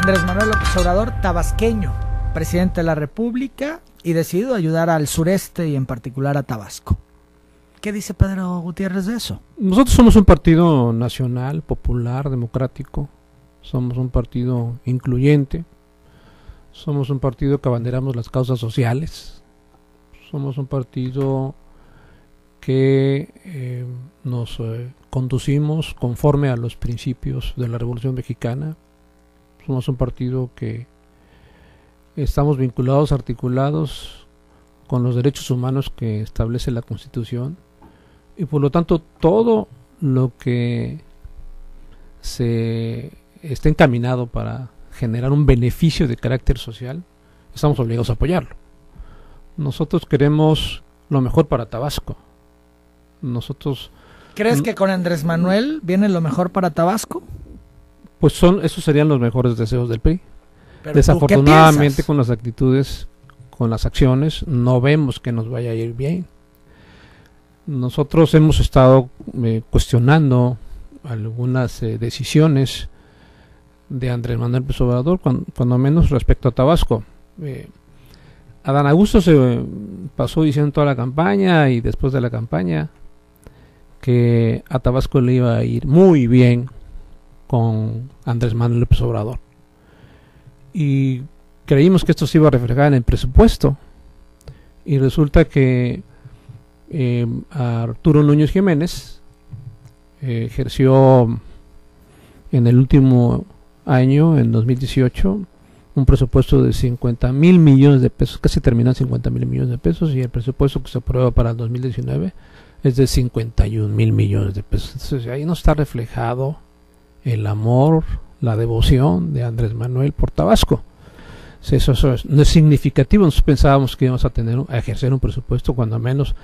Andrés Manuel López Obrador, tabasqueño, presidente de la República y decidido a ayudar al sureste y en particular a Tabasco. ¿Qué dice Pedro Gutiérrez de eso? Nosotros somos un partido nacional, popular, democrático. Somos un partido incluyente. Somos un partido que abanderamos las causas sociales. Somos un partido que nos conducimos conforme a los principios de la Revolución Mexicana. Somos un partido que estamos vinculados, articulados con los derechos humanos que establece la Constitución, y por lo tanto todo lo que se esté encaminado para generar un beneficio de carácter social, estamos obligados a apoyarlo. Nosotros queremos lo mejor para Tabasco. ¿Crees que con Andrés Manuel viene lo mejor para Tabasco? Pues esos serían los mejores deseos del PRI. Pero desafortunadamente con las actitudes, con las acciones, no vemos que nos vaya a ir bien. Nosotros hemos estado cuestionando algunas decisiones de Andrés Manuel López Obrador, cuando menos respecto a Tabasco. Adán Augusto se pasó diciendo toda la campaña y después de la campaña que a Tabasco le iba a ir muy bien con Andrés Manuel López Obrador, y creímos que esto se iba a reflejar en el presupuesto, y resulta que Arturo Núñez Jiménez ejerció en el último año, en 2018, un presupuesto de 50,000 millones de pesos, casi terminó en 50,000 millones de pesos, y el presupuesto que se aprueba para el 2019 es de 51,000 millones de pesos. Entonces ahí no está reflejado el amor, la devoción de Andrés Manuel por Tabasco. Eso no es significativo. Nosotros pensábamos que íbamos a ejercer un presupuesto cuando menos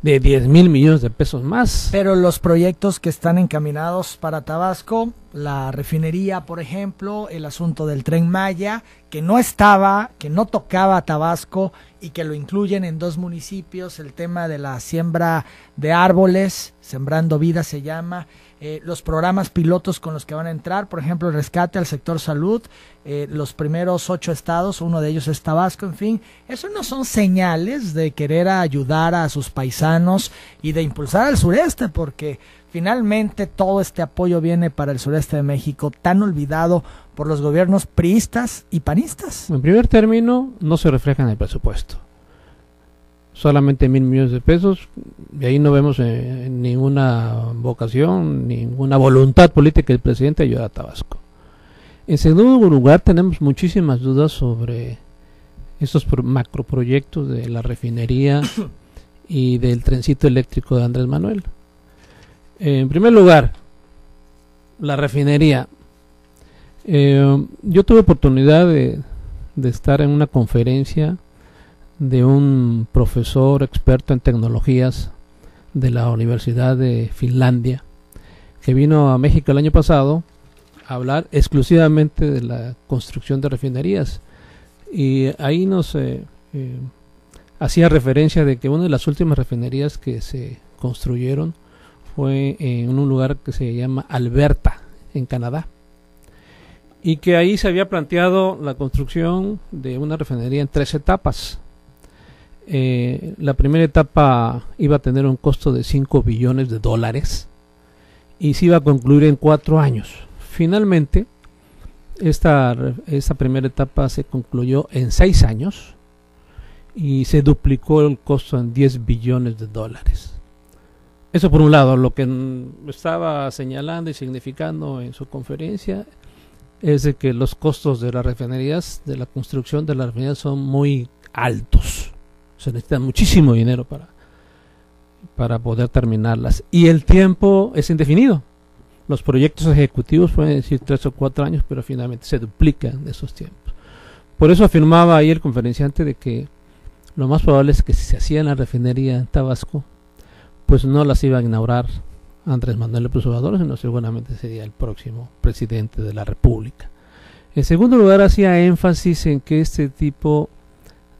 de 10,000 millones de pesos más. Pero los proyectos que están encaminados para Tabasco, la refinería, por ejemplo, el asunto del Tren Maya, que no tocaba a Tabasco y que lo incluyen en 2 municipios, el tema de la siembra de árboles, Sembrando Vida se llama, los programas pilotos con los que van a entrar, por ejemplo, el rescate al sector salud, los primeros 8 estados, uno de ellos es Tabasco, en fin, eso no son señales de querer ayudar a sus paisanos y de impulsar al sureste, porque finalmente todo este apoyo viene para el sureste de México, tan olvidado por los gobiernos priistas y panistas. En primer término, no se refleja en el presupuesto. Solamente 1,000 millones de pesos, y ahí no vemos ninguna vocación, ninguna voluntad política del presidente de ayudar a Tabasco. En segundo lugar, tenemos muchísimas dudas sobre estos macroproyectos de la refinería y del trencito eléctrico de Andrés Manuel. En primer lugar, la refinería. Yo tuve oportunidad de estar en una conferencia de un profesor experto en tecnologías de la Universidad de Finlandia, que vino a México el año pasado a hablar exclusivamente de la construcción de refinerías, y ahí nos hacía referencia de que una de las últimas refinerías que se construyeron fue en un lugar que se llama Alberta, en Canadá, y que ahí se había planteado la construcción de una refinería en 3 etapas. La primera etapa iba a tener un costo de $5 billones y se iba a concluir en 4 años. Finalmente, esta primera etapa se concluyó en 6 años y se duplicó el costo en $10 billones. Eso por un lado. Lo que estaba señalando y significando en su conferencia es de que los costos de las refinerías, de la construcción de las refinerías, son muy altos. Se necesita muchísimo dinero para poder terminarlas, y el tiempo es indefinido. Los proyectos ejecutivos pueden decir 3 o 4 años, pero finalmente se duplican esos tiempos. Por eso afirmaba ahí el conferenciante de que lo más probable es que si se hacía la refinería en Tabasco, pues no las iba a inaugurar Andrés Manuel López Obrador, sino seguramente sería el próximo presidente de la República. En segundo lugar, hacía énfasis en que este tipo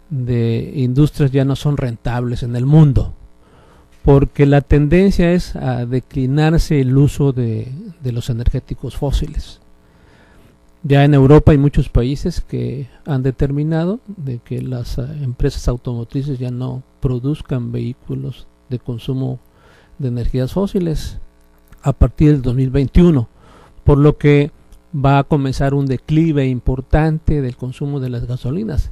de industrias ya no son rentables en el mundo, porque la tendencia es a declinarse el uso de los energéticos fósiles. Ya en Europa hay muchos países que han determinado de que las empresas automotrices ya no produzcan vehículos de consumo de energías fósiles a partir del 2021, por lo que va a comenzar un declive importante del consumo de las gasolinas,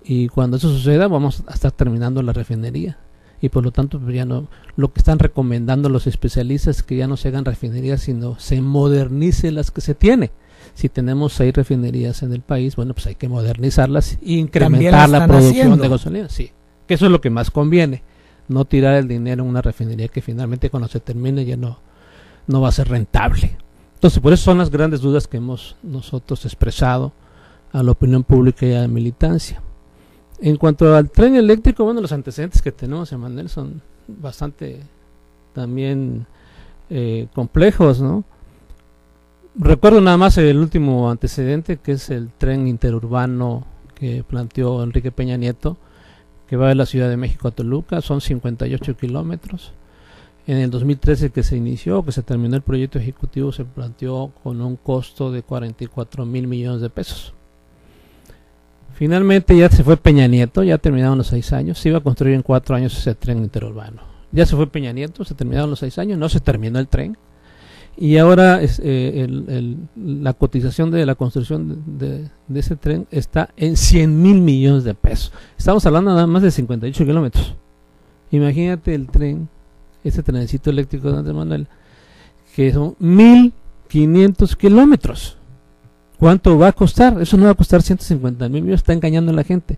y cuando eso suceda vamos a estar terminando la refinería, y por lo tanto pues ya no, lo que están recomendando los especialistas es que ya no se hagan refinerías, sino se modernice las que se tiene. Si tenemos 6 refinerías en el país, bueno, pues hay que modernizarlas e incrementar la producción de gasolina, sí, que eso es lo que más conviene, no tirar el dinero en una refinería que finalmente cuando se termine ya no va a ser rentable. Entonces, por eso son las grandes dudas que hemos nosotros expresado a la opinión pública y a la militancia. En cuanto al tren eléctrico, bueno, los antecedentes que tenemos, Emanuel, son bastante también complejos, ¿no? Recuerdo nada más el último antecedente, que es el tren interurbano que planteó Enrique Peña Nieto, que va de la Ciudad de México a Toluca, son 58 kilómetros. En el 2013 que se inició, que se terminó el proyecto ejecutivo, se planteó con un costo de 44,000 millones de pesos. Finalmente ya se fue Peña Nieto, ya terminaron los 6 años, se iba a construir en 4 años ese tren interurbano. Ya se fue Peña Nieto, se terminaron los 6 años, no se terminó el tren. Y ahora la cotización de la construcción de ese tren está en 100,000 millones de pesos. Estamos hablando nada más de 58 kilómetros. Imagínate el tren, ese trencito eléctrico de Andrés Manuel, que son 1,500 kilómetros. ¿Cuánto va a costar? Eso no va a costar 150,000 millones, está engañando a la gente.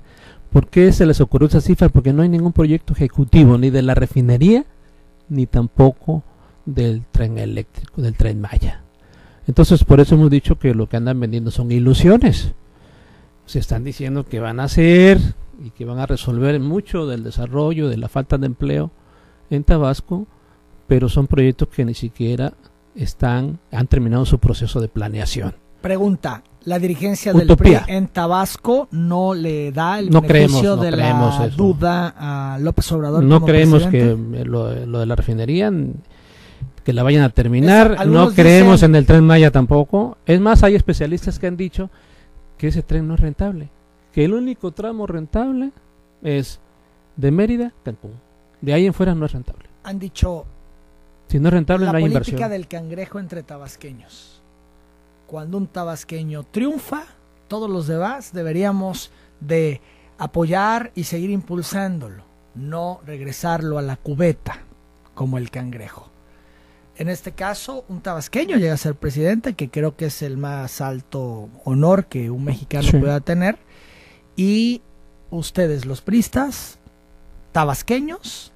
¿Por qué se les ocurrió esa cifra? Porque no hay ningún proyecto ejecutivo, ni de la refinería, ni tampoco del tren eléctrico, del Tren Maya. Entonces por eso hemos dicho que lo que andan vendiendo son ilusiones. Se están diciendo que van a hacer y que van a resolver mucho del desarrollo, de la falta de empleo en Tabasco, pero son proyectos que ni siquiera han terminado su proceso de planeación. Pregunta, ¿la dirigencia del PRI en Tabasco no le da el beneficio de la duda a López Obrador? No creemos que lo de la refinería que la vayan a terminar, no creemos en el Tren Maya tampoco. Es más, hay especialistas que han dicho que ese tren no es rentable, que el único tramo rentable es de Mérida a Cancún, de ahí en fuera no es rentable. Han dicho, si no es rentable no hay inversión. La política del cangrejo entre tabasqueños. Cuando un tabasqueño triunfa, todos los demás deberíamos de apoyar y seguir impulsándolo, no regresarlo a la cubeta como el cangrejo. En este caso, un tabasqueño llega a ser presidente, que creo que es el más alto honor que un mexicano pueda tener. Y ustedes, los priistas tabasqueños,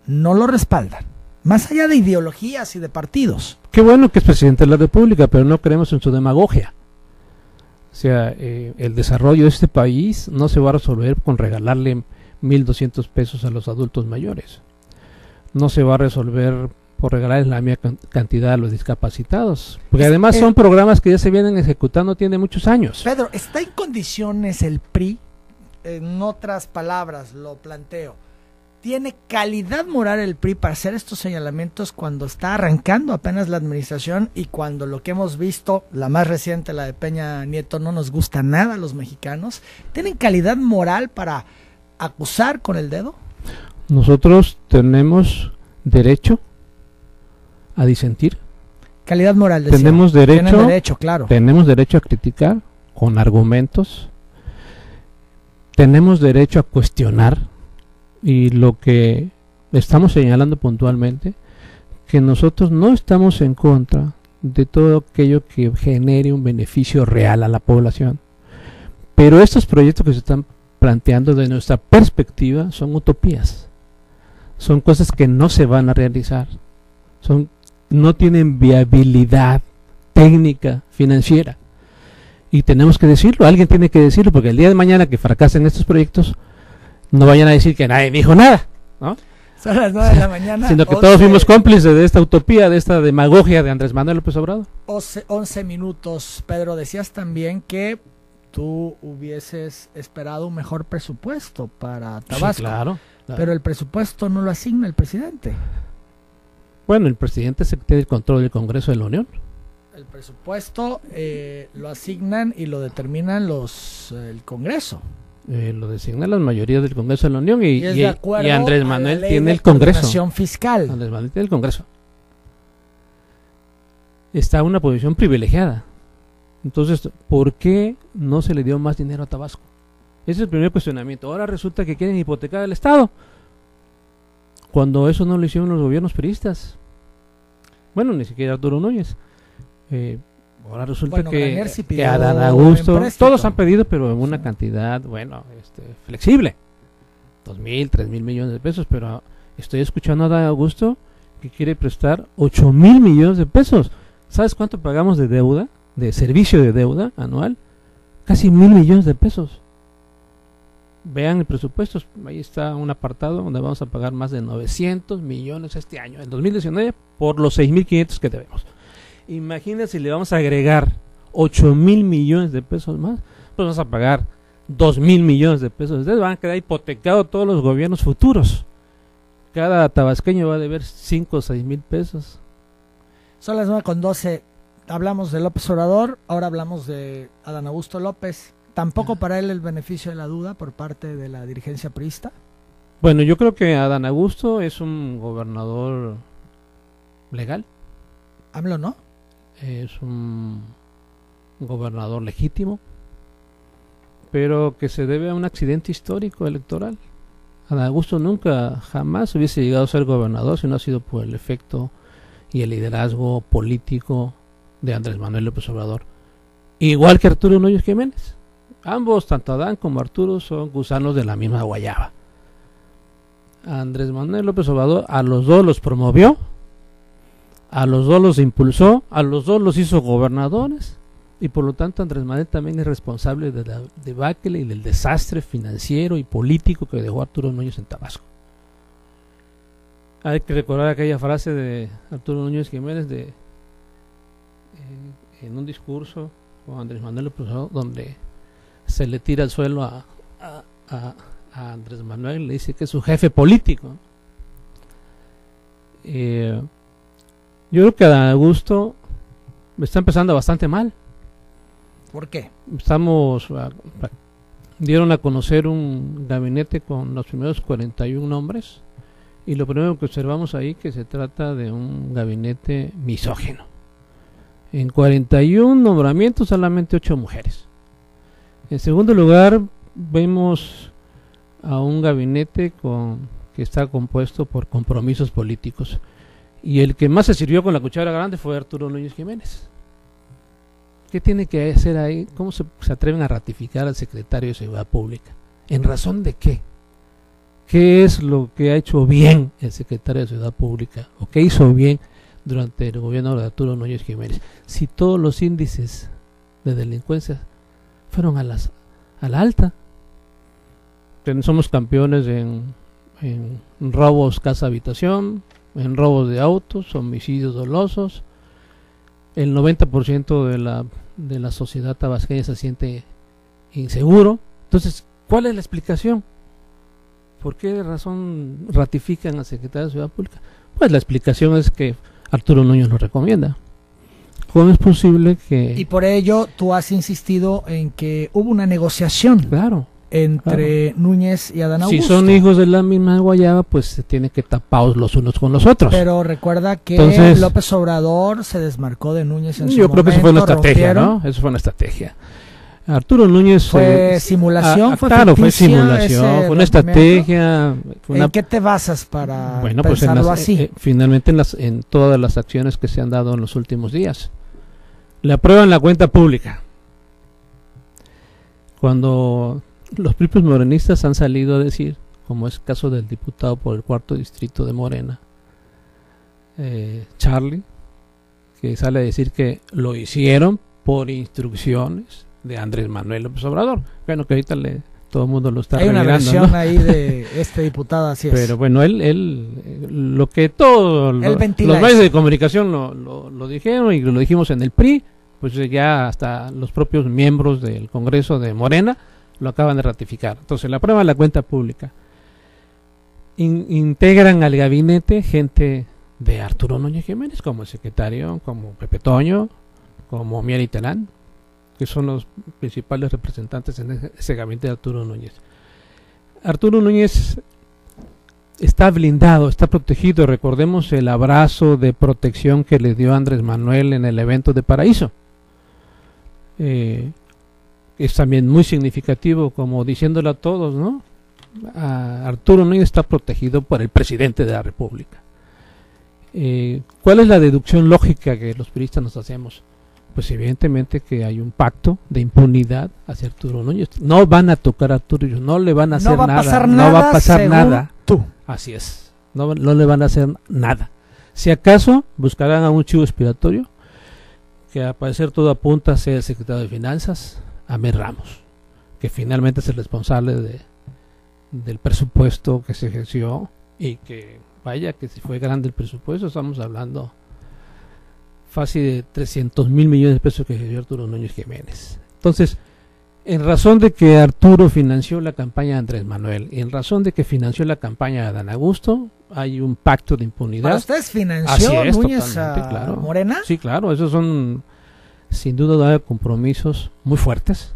no lo respaldan, más allá de ideologías y de partidos. Qué bueno que es presidente de la República, pero no creemos en su demagogia. O sea, el desarrollo de este país no se va a resolver con regalarle 1,200 pesos a los adultos mayores. No se va a resolver por regalar la misma cantidad a los discapacitados, porque además son programas que ya se vienen ejecutando tiene muchos años. Pedro, ¿está en condiciones el PRI? En otras palabras lo planteo, ¿tiene calidad moral el PRI para hacer estos señalamientos cuando está arrancando apenas la administración y cuando lo que hemos visto, la más reciente, la de Peña Nieto, no nos gusta nada a los mexicanos? ¿Tienen calidad moral para acusar con el dedo? Nosotros tenemos derecho a disentir. Calidad moral, decía. Tenemos derecho, claro. Tenemos derecho a criticar con argumentos. Tenemos derecho a cuestionar, y lo que estamos señalando puntualmente, que nosotros no estamos en contra de todo aquello que genere un beneficio real a la población, pero estos proyectos que se están planteando de nuestra perspectiva son utopías, son cosas que no se van a realizar, no tienen viabilidad técnica, financiera. Y tenemos que decirlo, alguien tiene que decirlo, porque el día de mañana que fracasen estos proyectos, no vayan a decir que nadie dijo nada, ¿no? Son las 9 de la mañana. Sino que todos fuimos cómplices de esta utopía, de esta demagogia de Andrés Manuel López Obrador. 11 minutos, Pedro. Decías también que tú hubieses esperado un mejor presupuesto para Tabasco. Sí, claro. Pero el presupuesto no lo asigna el presidente. Bueno, el presidente es el que tiene el control del Congreso de la Unión. El presupuesto lo asignan y lo determinan el Congreso. Lo designan las mayorías del Congreso de la Unión y Andrés Manuel ley tiene de el Congreso. coordinación fiscal. Andrés Manuel tiene el Congreso. Está en una posición privilegiada. Entonces, ¿por qué no se le dio más dinero a Tabasco? Ese es el primer cuestionamiento. Ahora resulta que quieren hipotecar al Estado, cuando eso no lo hicieron los gobiernos priistas. Bueno, ni siquiera Arturo Núñez. Ahora resulta que Adán Augusto, todos han pedido, pero en una cantidad, flexible. 2,000, 3,000 millones de pesos, pero estoy escuchando a Adán Augusto que quiere prestar 8,000 millones de pesos. ¿Sabes cuánto pagamos de deuda, de servicio de deuda anual? Casi 1,000 millones de pesos. Vean el presupuesto, ahí está un apartado donde vamos a pagar más de 900 millones este año, en 2019, por los 6,500 que debemos. Imagínense si le vamos a agregar 8,000 millones de pesos más, pues vamos a pagar 2,000 millones de pesos. Ustedes van a quedar hipotecados todos los gobiernos futuros. Cada tabasqueño va a deber 5 o 6,000 pesos. Son las 9:12. Hablamos de López Obrador, ahora hablamos de Adán Augusto López. ¿Tampoco para él el beneficio de la duda por parte de la dirigencia priista? Bueno, yo creo que Adán Augusto es un gobernador legal. AMLO, ¿no? Es un gobernador legítimo, pero que se debe a un accidente histórico electoral. Adán Augusto nunca, jamás hubiese llegado a ser gobernador si no ha sido por el efecto y el liderazgo político de Andrés Manuel López Obrador. Igual que Arturo Núñez Jiménez. Ambos, tanto Adán como Arturo, son gusanos de la misma guayaba. Andrés Manuel López Obrador a los dos los promovió, a los dos los impulsó, a los dos los hizo gobernadores, y por lo tanto Andrés Manuel también es responsable de la debacle y del desastre financiero y político que dejó Arturo Núñez en Tabasco. Hay que recordar aquella frase de Arturo Núñez Jiménez en un discurso con Andrés Manuel López Obrador, donde se le tira al suelo a Andrés Manuel, le dice que es su jefe político. Yo creo que Adán Augusto está empezando bastante mal. ¿Por qué? Dieron a conocer un gabinete con los primeros 41 nombres, y lo primero que observamos ahí que se trata de un gabinete misógino. En 41 nombramientos solamente 8 mujeres. En segundo lugar, vemos a un gabinete que está compuesto por compromisos políticos, y el que más se sirvió con la cuchara grande fue Arturo Núñez Jiménez. ¿Qué tiene que hacer ahí? ¿Cómo se atreven a ratificar al secretario de Seguridad Pública? ¿En razón de qué? ¿Qué es lo que ha hecho bien el secretario de Seguridad Pública? ¿O qué hizo bien durante el gobierno de Arturo Núñez Jiménez? Si todos los índices de delincuencia fueron a la alta. Somos campeones en robos casa-habitación, en robos de autos, homicidios dolosos. El 90% de la sociedad tabasqueña se siente inseguro. Entonces, ¿cuál es la explicación? ¿Por qué razón ratifican al secretario de Seguridad Pública? Pues la explicación es que Arturo Núñez lo recomienda. ¿Cómo es posible que...? Y por ello tú has insistido en que hubo una negociación entre Núñez y Adán Augusto. Si son hijos de la misma guayaba, pues se tienen que tapados los unos con los otros. Pero recuerda que López Obrador se desmarcó de Núñez en su momento. Yo creo que eso fue una estrategia, ¿no? Eso fue una estrategia. Arturo Núñez... ¿Fue simulación? Claro, fue simulación, fue una estrategia. ¿En qué te basas para pensarlo así? Finalmente en todas las acciones que se han dado en los últimos días. Le aprueban la cuenta pública. Cuando los propios morenistas han salido a decir, como es el caso del diputado por el 4º distrito de Morena, Charlie, que sale a decir que lo hicieron por instrucciones de Andrés Manuel López Obrador. Bueno, que ahorita todo el mundo lo está revelando. Hay una versión, ¿no?, ahí de este diputado, así es. Pero bueno, lo que todos los medios de comunicación lo dijeron, y lo dijimos en el PRI, pues ya hasta los propios miembros del Congreso de Morena lo acaban de ratificar. Entonces, la prueba de la cuenta pública. Integran al gabinete gente de Arturo Núñez Jiménez, como el secretario, como Pepe Toño, como Mier y Terán, que son los principales representantes en ese gabinete de Arturo Núñez. Arturo Núñez está blindado, está protegido. Recordemos el abrazo de protección que le dio Andrés Manuel en el evento de Paraíso. Es también muy significativo, como diciéndole a todos, ¿no? Arturo Núñez está protegido por el presidente de la República. ¿Cuál es la deducción lógica que los periodistas nos hacemos? Pues evidentemente que hay un pacto de impunidad hacia Arturo Núñez. No van a tocar a Arturo Núñez, no le van a hacer nada, no va a pasar nada. Tú. Así es, no le van a hacer nada. Si acaso buscarán a un chivo expiatorio, que al parecer todo apunta a ser el secretario de Finanzas, Ahmed Ramos, que finalmente es el responsable del presupuesto que se ejerció, y que vaya que si fue grande el presupuesto, estamos hablando fácil de 300,000 millones de pesos que ejerció Arturo Núñez Jiménez. Entonces, en razón de que Arturo financió la campaña de Andrés Manuel, y en razón de que financió la campaña de Adán Augusto, hay un pacto de impunidad. ¿Para ustedes financió Núñez a claro. Morena? Sí, claro, esos son sin duda compromisos muy fuertes.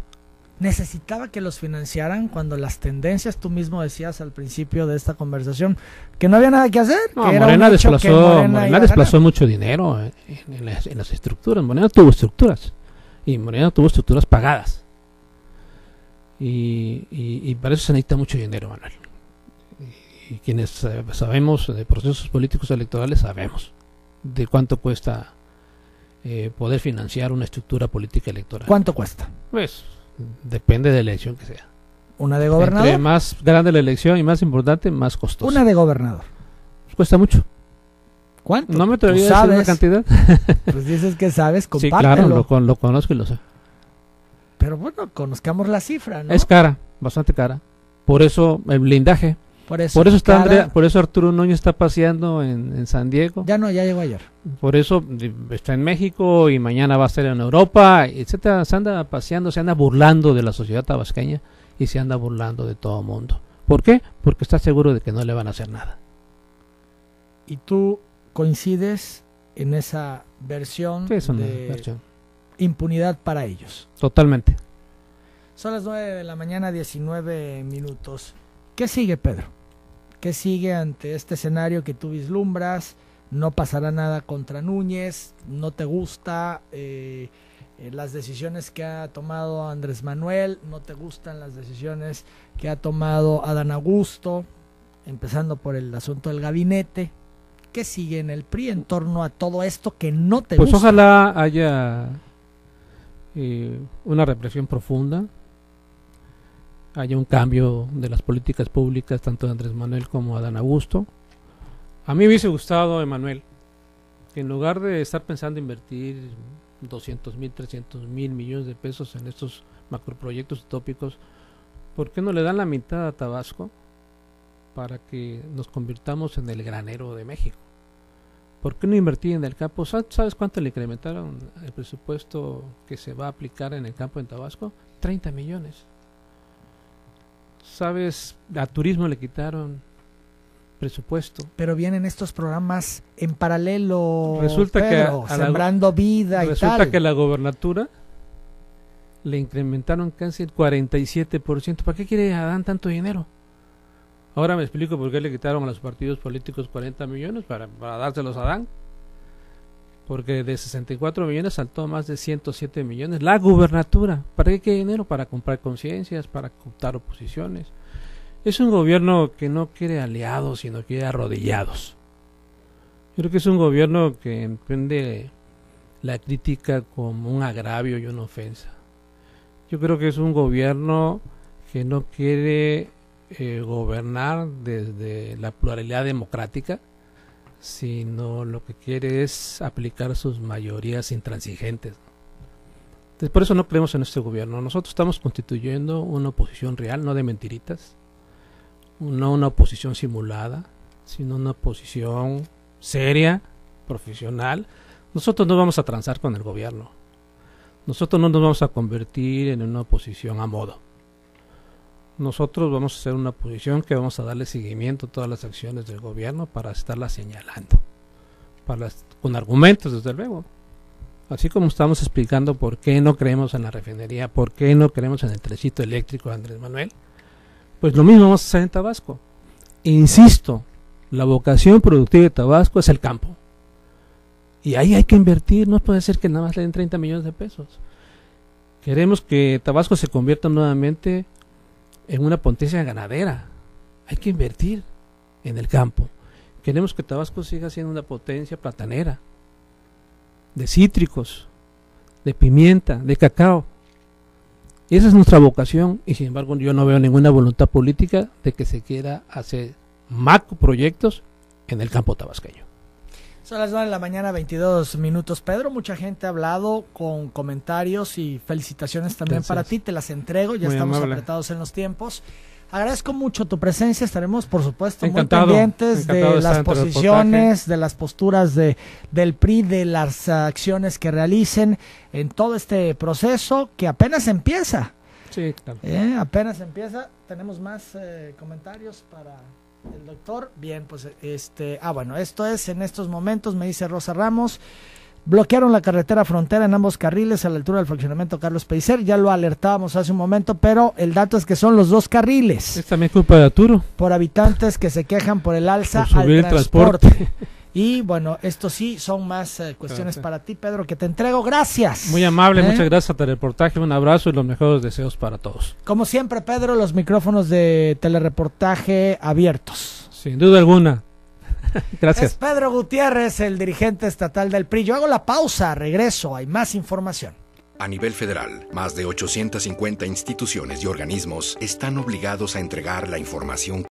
Necesitaba que los financiaran cuando las tendencias, tú mismo decías al principio de esta conversación, que no había nada que hacer. No, que Morena era Morena desplazó mucho dinero en las estructuras. Morena tuvo estructuras, y Morena tuvo estructuras pagadas. Y para eso se necesita mucho dinero, Manuel. Y quienes sabemos de procesos políticos electorales sabemos de cuánto cuesta poder financiar una estructura política electoral. ¿Cuánto cuesta? Pues depende de la elección que sea. ¿Una de gobernador? Entre más grande la elección y más importante, más costosa. Una de gobernador. Pues cuesta mucho. ¿Cuánto? No me atrevería a decir una cantidad. Pues dices que sabes, compártelo. Sí, claro, lo conozco y lo sé. Pero bueno, conozcamos la cifra, ¿no? Es cara, bastante cara. Por eso el blindaje. Por eso Arturo Núñez está paseando en San Diego. Ya llegó ayer. Por eso está en México y mañana va a estar en Europa, etcétera. Se anda paseando, se anda burlando de la sociedad tabasqueña y se anda burlando de todo el mundo. ¿Por qué? Porque está seguro de que no le van a hacer nada. ¿Y tú coincides en esa versión versión. Impunidad para ellos? Totalmente. Son las 9 de la mañana, 19 minutos. ¿Qué sigue, Pedro? ¿Qué sigue ante este escenario que tú vislumbras? No pasará nada contra Núñez, no te gusta las decisiones que ha tomado Andrés Manuel, no te gustan las decisiones que ha tomado Adán Augusto, empezando por el asunto del gabinete. ¿Qué sigue en el PRI en torno a todo esto que no te gusta? Pues ojalá haya una reflexión profunda, haya un cambio de las políticas públicas tanto de Andrés Manuel como de Adán Augusto. A mí me hubiese gustado, Emanuel, que en lugar de estar pensando invertir 200,000, 300,000 millones de pesos en estos macroproyectos utópicos, ¿por qué no le dan la mitad a Tabasco para que nos convirtamos en el granero de México? ¿Por qué no invertir en el campo? ¿Sabes cuánto le incrementaron el presupuesto que se va a aplicar en el campo en Tabasco? 30 millones. ¿Sabes? A turismo le quitaron presupuesto. Pero vienen estos programas en paralelo, resulta Pedro, que Sembrando Vida y tal. Resulta que a la gobernatura le incrementaron casi el 47%. ¿Para qué quiere Adán tanto dinero? Ahora me explico por qué le quitaron a los partidos políticos 40 millones para dárselos a Adán. Porque de 64 millones saltó más de 107 millones. La gubernatura. ¿Para qué quiere dinero? Para comprar conciencias, para cooptar oposiciones. Es un gobierno que no quiere aliados, sino quiere arrodillados. Yo creo que es un gobierno que emprende la crítica como un agravio y una ofensa. Yo creo que es un gobierno que no quiere gobernar desde la pluralidad democrática, sino lo que quiere es aplicar sus mayorías intransigentes. Entonces, por eso no creemos en este gobierno. Nosotros estamos constituyendo una oposición real, no de mentiritas, no una oposición simulada, sino una oposición seria, profesional. Nosotros no vamos a transar con el gobierno. Nosotros no nos vamos a convertir en una oposición a modo. Nosotros vamos a hacer una oposición que vamos a darle seguimiento a todas las acciones del gobierno para estarlas señalando, con argumentos, desde luego. Así como estamos explicando por qué no creemos en la refinería, por qué no creemos en el trencito eléctrico de Andrés Manuel, pues lo mismo vamos a hacer en Tabasco. Insisto, la vocación productiva de Tabasco es el campo. Y ahí hay que invertir, no puede ser que nada más le den 30 millones de pesos. Queremos que Tabasco se convierta nuevamente en una potencia ganadera. Hay que invertir en el campo. Queremos que Tabasco siga siendo una potencia platanera, de cítricos, de pimienta, de cacao. Y esa es nuestra vocación, y sin embargo yo no veo ninguna voluntad política de que se quiera hacer macro proyectos en el campo tabasqueño. Son las 9 de la mañana, 22 minutos. Pedro, mucha gente ha hablado con comentarios y felicitaciones también. Gracias. Para ti, te las entrego, ya muy estamos amable. Apretados en los tiempos. Agradezco mucho tu presencia, estaremos por supuesto encantado, muy pendientes de las posiciones, de las posturas del PRI, de las acciones que realicen en todo este proceso que apenas empieza. Sí, claro. Apenas empieza, tenemos más comentarios para el doctor. Bien, pues bueno, esto es en estos momentos, me dice Rosa Ramos. Bloquearon la carretera frontera en ambos carriles a la altura del fraccionamiento Carlos Pellicer. Ya lo alertábamos hace un momento, pero el dato es que son los dos carriles. Es también culpa de Arturo. Por habitantes que se quejan por el alza por al transporte. Y bueno, esto sí son más cuestiones para ti, Pedro, que te entrego. Gracias. Muy amable, muchas gracias por el reportaje. Un abrazo y los mejores deseos para todos. Como siempre, Pedro, los micrófonos de telereportaje abiertos. Sin duda alguna. Gracias. Es Pedro Gutiérrez, el dirigente estatal del PRI. Yo hago la pausa, regreso, hay más información. A nivel federal, más de 850 instituciones y organismos están obligados a entregar la información